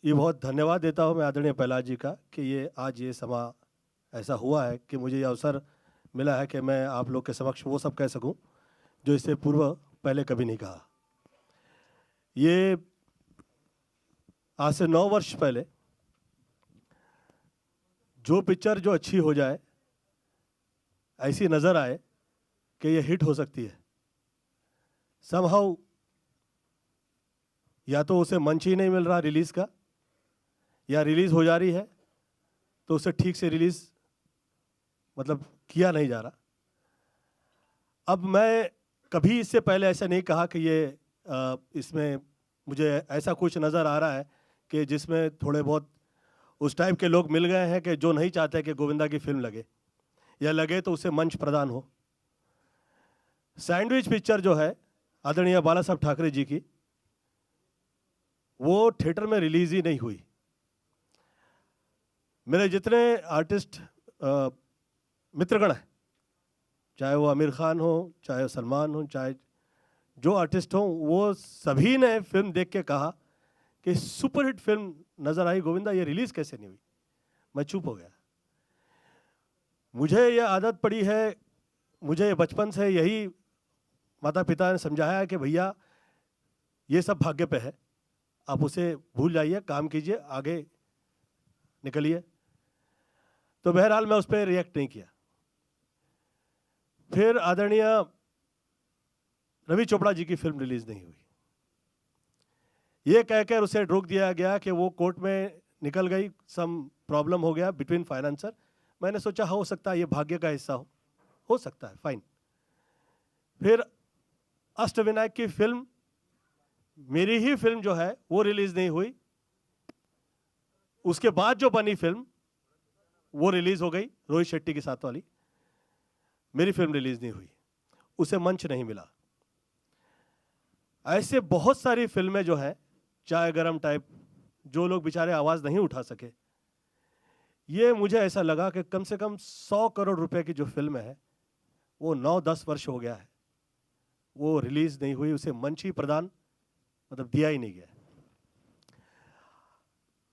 ये बहुत धन्यवाद देता हूँ मैं आदरणीय प्रहलाद जी का कि ये आज ये समा ऐसा हुआ है कि मुझे ये अवसर मिला है कि मैं आप लोग के समक्ष वो सब कह सकूं जो इससे पूर्व पहले कभी नहीं कहा। ये आज से 9 वर्ष पहले जो पिक्चर जो अच्छी हो जाए, ऐसी नज़र आए कि ये हिट हो सकती है, समहाउ या तो उसे मंच ही नहीं मिल रहा रिलीज़ का, या रिलीज़ हो जा रही है तो उसे ठीक से रिलीज़ मतलब किया नहीं जा रहा। अब मैं कभी इससे पहले ऐसा नहीं कहा कि ये इसमें मुझे ऐसा कुछ नज़र आ रहा है कि जिसमें थोड़े बहुत उस टाइप के लोग मिल गए हैं कि जो नहीं चाहते कि गोविंदा की फिल्म लगे, या लगे तो उसे मंच प्रदान हो। सैंडविच पिक्चर जो है आदरणीय बाला साहब ठाकरे जी की, वो थिएटर में रिलीज़ ही नहीं हुई। मेरे जितने आर्टिस्ट मित्रगण हैं, चाहे वो आमिर खान हो, चाहे सलमान हो, चाहे जो आर्टिस्ट हों, वो सभी ने फिल्म देख के कहा कि सुपरहिट फिल्म नज़र आई गोविंदा, ये रिलीज़ कैसे नहीं हुई। मैं चुप हो गया। मुझे ये आदत पड़ी है, मुझे बचपन से यही माता पिता ने समझाया है कि भैया ये सब भाग्य पे है, आप उसे भूल जाइए, काम कीजिए, आगे निकलिए। तो बहरहाल मैं उस पर रिएक्ट नहीं किया। फिर आदरणीय रवि चोपड़ा जी की फिल्म रिलीज नहीं हुई, ये कहकर उसे रोक दिया गया कि वो कोर्ट में निकल गई, सम प्रॉब्लम हो गया बिटवीन फाइनेंसर। मैंने सोचा हो सकता है ये भाग्य का हिस्सा हो सकता है, फाइन। फिर अष्टविनायक की फिल्म, मेरी ही फिल्म जो है वो रिलीज नहीं हुई। उसके बाद जो बनी फिल्म वो रिलीज हो गई, रोहित शेट्टी के साथ वाली। मेरी फिल्म रिलीज नहीं हुई, उसे मंच नहीं मिला। ऐसे बहुत सारी फिल्में जो है चाय गरम टाइप, जो लोग बेचारे आवाज नहीं उठा सके, ये मुझे ऐसा लगा कि कम से कम 100 करोड़ रुपए की जो फिल्म है वो 9-10 वर्ष हो गया है, वो रिलीज नहीं हुई, उसे मंच ही प्रदान मतलब दिया ही नहीं गया।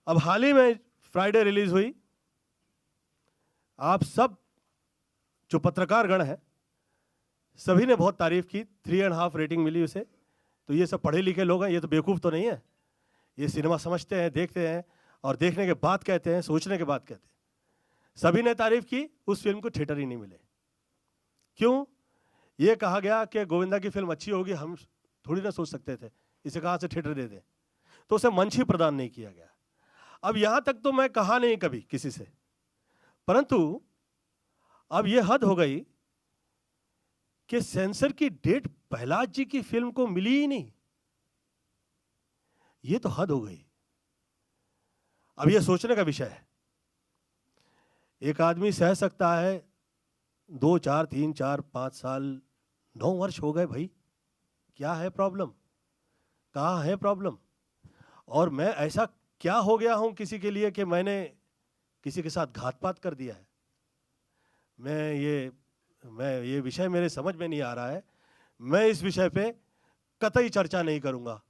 अब हाल ही में फ्राइडे रिलीज हुई। आप सब जो पत्रकार गण हैं सभी ने बहुत तारीफ की, 3.5 रेटिंग मिली उसे। तो ये सब पढ़े लिखे लोग हैं, ये तो बेवकूफ़ तो नहीं है, ये सिनेमा समझते हैं, देखते हैं और देखने के बाद कहते हैं, सोचने के बाद कहते हैं। सभी ने तारीफ की, उस फिल्म को थिएटर ही नहीं मिले। क्यों? ये कहा गया कि गोविंदा की फिल्म अच्छी होगी, हम थोड़ी ना सोच सकते थे इसे कहाँ से थिएटर दे दें, तो उसे मंच ही प्रदान नहीं किया गया। अब यहां तक तो मैं कहा नहीं कभी किसी से, परंतु अब यह हद हो गई कि सेंसर की डेट प्रहलाद जी की फिल्म को मिली ही नहीं। यह तो हद हो गई। अब यह सोचने का विषय है। एक आदमी सह सकता है 2, 4, 3, 4, 5 साल, 9 वर्ष हो गए भाई, क्या है प्रॉब्लम, कहाँ है प्रॉब्लम? और मैं ऐसा क्या हो गया हूं किसी के लिए कि मैंने किसी के साथ घात-पात कर दिया है? मैं ये विषय मेरे समझ में नहीं आ रहा है। मैं इस विषय पे कतई चर्चा नहीं करूंगा।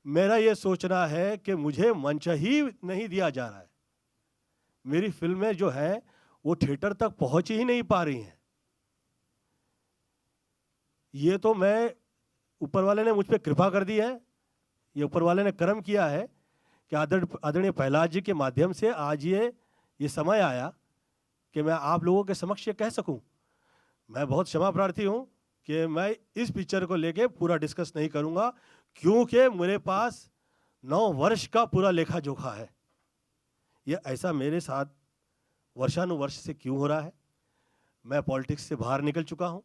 मेरा ये सोचना है कि मुझे मंच ही नहीं दिया जा रहा है। मेरी फिल्में जो है वो थिएटर तक पहुंच ही नहीं पा रही हैं। ये तो मैं, ऊपर वाले ने मुझ पे कृपा कर दी है, ये ऊपर वाले ने कर्म किया है कि आदरणीय प्रहलाद जी के माध्यम से आज ये समय आया कि मैं आप लोगों के समक्ष ये कह सकूं। मैं बहुत क्षमा प्रार्थी हूं कि मैं इस पिक्चर को लेके पूरा डिस्कस नहीं करूंगा, क्योंकि मेरे पास 9 वर्ष का पूरा लेखा जोखा है। ये ऐसा मेरे साथ वर्षानुवर्ष से क्यों हो रहा है? मैं पॉलिटिक्स से बाहर निकल चुका हूं,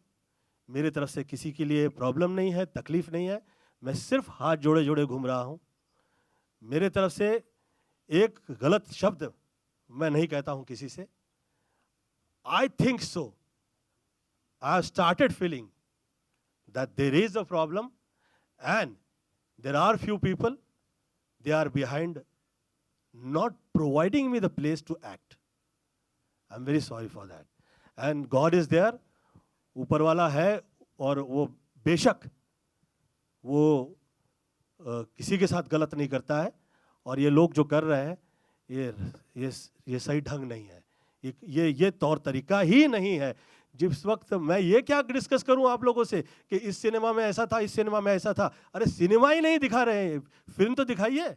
मेरी तरफ से किसी के लिए प्रॉब्लम नहीं है, तकलीफ नहीं है। मैं सिर्फ हाथ जोड़े जोड़े घूम रहा हूं। मेरे तरफ से एक गलत शब्द मैं नहीं कहता हूं किसी से। I think so. I have started feeling that there is a problem and there are few people, they are behind not providing me the place to act. I'm very sorry for that. And God is there. ऊपर वाला है और वो बेशक वो किसी के साथ गलत नहीं करता है और ये लोग जो कर रहे हैं ये सही ढंग नहीं है, ये तौर तरीका ही नहीं है। जिस वक्त मैं ये क्या डिस्कस करूं आप लोगों से कि इस सिनेमा में ऐसा था, इस सिनेमा में ऐसा था, अरे सिनेमा ही नहीं दिखा रहे हैं, फिल्म तो दिखाइए।